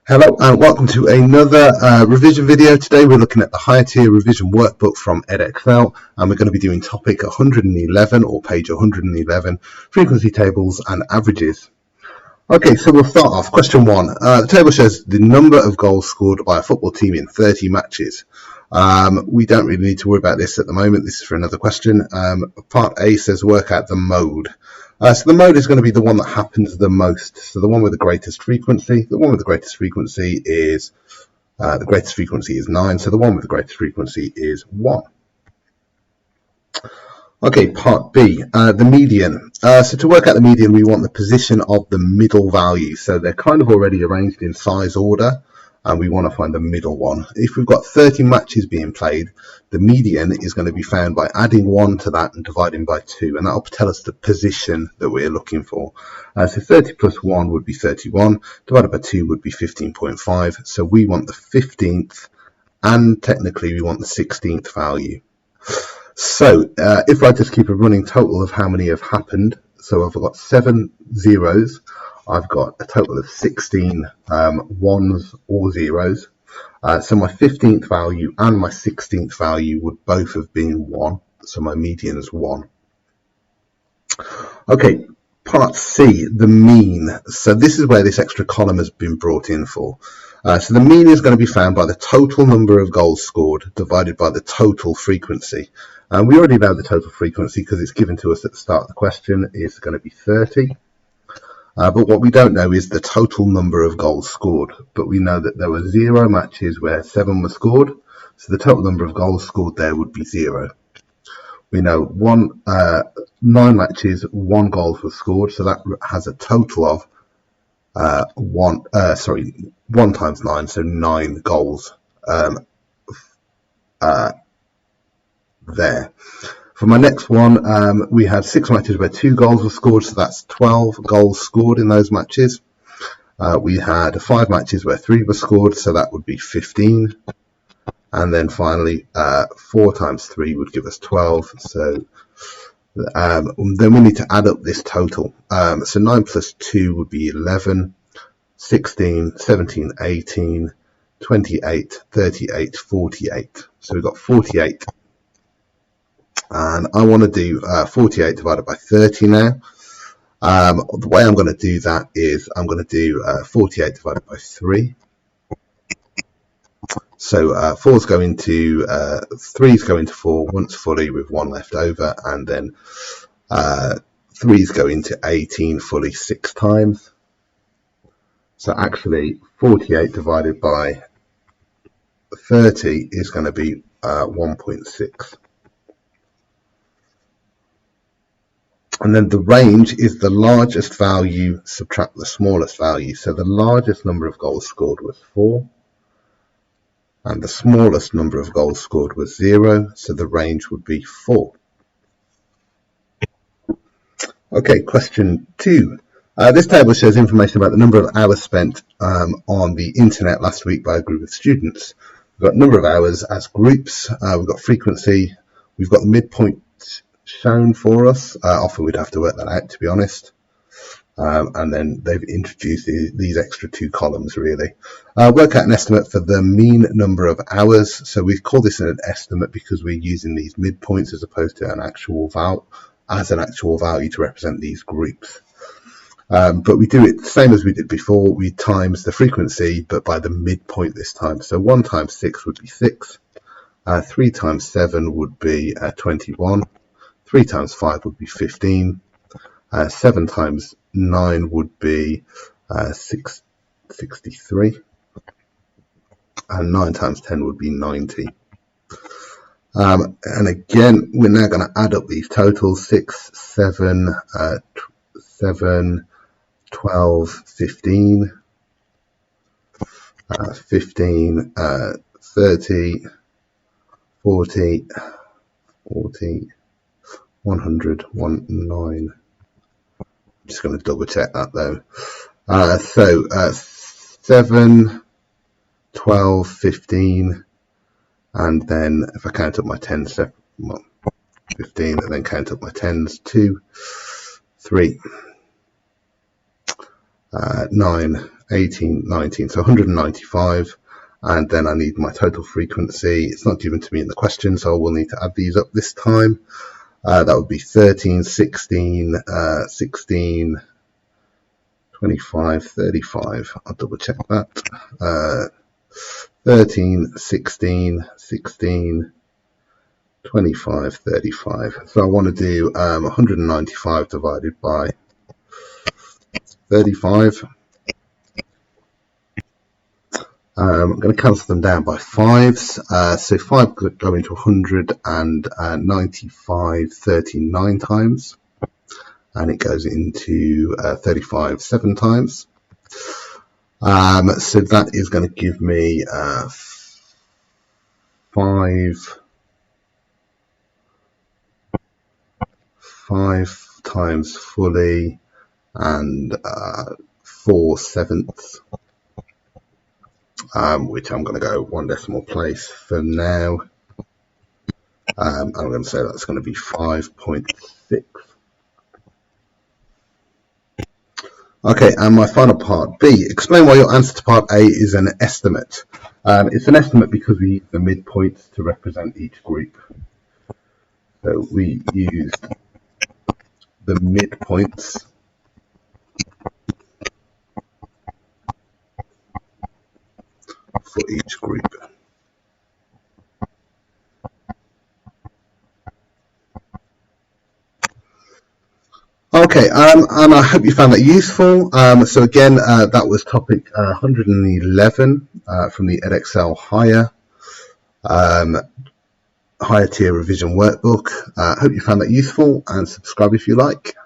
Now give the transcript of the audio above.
Hello and welcome to another revision video. Today we're looking at the higher tier revision workbook from Edexcel, and we're going to be doing topic 111 or page 111, frequency tables and averages. Okay, so we'll start off. Question 1. The table shows the number of goals scored by a football team in 30 matches. We don't really need to worry about this at the moment. This is for another question. Part A says work out the mode. So the mode is going to be the one that happens the most. So the one with the greatest frequency. The one with the greatest frequency is 9. So the one with the greatest frequency is 1. Okay, part B, the median. So to work out the median, we want the position of the middle value. So they're kind of already arranged in size order, and we want to find the middle one. If we've got 30 matches being played, the median is going to be found by adding 1 to that and dividing by 2, and that'll tell us the position that we're looking for. So 30 plus 1 would be 31, divided by 2 would be 15.5. So we want the 15th, and technically we want the 16th value. So if I just keep a running total of how many have happened, so I've got 7 zeros, I've got a total of 16 ones or zeros. So my 15th value and my 16th value would both have been 1, so my median is 1. Okay, part C, the mean. So this is where this extra column has been brought in for. So the mean is going to be found by the total number of goals scored divided by the total frequency. And we already know the total frequency because it's given to us at the start of the question is going to be 30. But what we don't know is the total number of goals scored. But we know that there were 0 matches where 7 were scored. So the total number of goals scored there would be 0. We know 9 matches, 1 goal was scored. So that has a total of 1 times 9, so 9 goals there. For my next one, we had 6 matches where 2 goals were scored, so that's 12 goals scored in those matches. We had 5 matches where 3 were scored, so that would be 15. And then finally, 4 times 3 would give us 12. So then we need to add up this total. So 9 plus 2 would be 11, 16, 17, 18, 28, 38, 48. So we've got 48. And I want to do 48 divided by 30 now. The way I'm going to do that is I'm going to do 48 divided by 3. So 4's go into 3's go into 4 once fully with 1 left over, and then 3's go into 18 fully 6 times. So actually 48 divided by 30 is going to be 1.6. And then the range is the largest value subtract the smallest value. So the largest number of goals scored was 4. And the smallest number of goals scored was 0. So the range would be 4. Okay, question 2. This table shows information about the number of hours spent on the internet last week by a group of students. We've got number of hours as groups. We've got frequency. We've got the midpoint shown for us. Often we'd have to work that out, to be honest. And then they've introduced these extra 2 columns really. Work out an estimate for the mean number of hours. So we call this an estimate because we're using these midpoints as opposed to an actual value to represent these groups. But we do it the same as we did before. We times the frequency, but by the midpoint this time. So 1 times 6 would be 6. 3 times 7 would be 21. 3 times 5 would be 15. 7 times 9 would be 63. And 9 times 10 would be 90. And again, we're now going to add up these totals. 6, 7, 12, 15, 15, 30, 40, 100, 9. I'm just going to double check that though. So 7, 12, 15, and then if I count up my 10s, 15, and then count up my 10s, 2, 3, 9, 18, 19, so 195. And then I need my total frequency. It's not given to me in the question, so I will need to add these up this time. That would be 13, 16, 16, 25, 35. I'll double check that. 13, 16, 16, 25, 35. So I want to do 195 divided by 35. I'm going to cancel them down by fives. So 5 could go into 195 39 times. And it goes into 35 7 times. So that is going to give me 5 times fully and 4 sevenths, which I'm going to go 1 decimal place for now. I'm going to say that's going to be 5.6. Okay, and my final part, B. Explain why your answer to part A is an estimate. It's an estimate because we use the midpoints to represent each group. So we used the midpoints for each group. Okay, and I hope you found that useful. So again, that was topic 111 from the Edexcel higher tier revision workbook. Hope you found that useful, and subscribe if you like.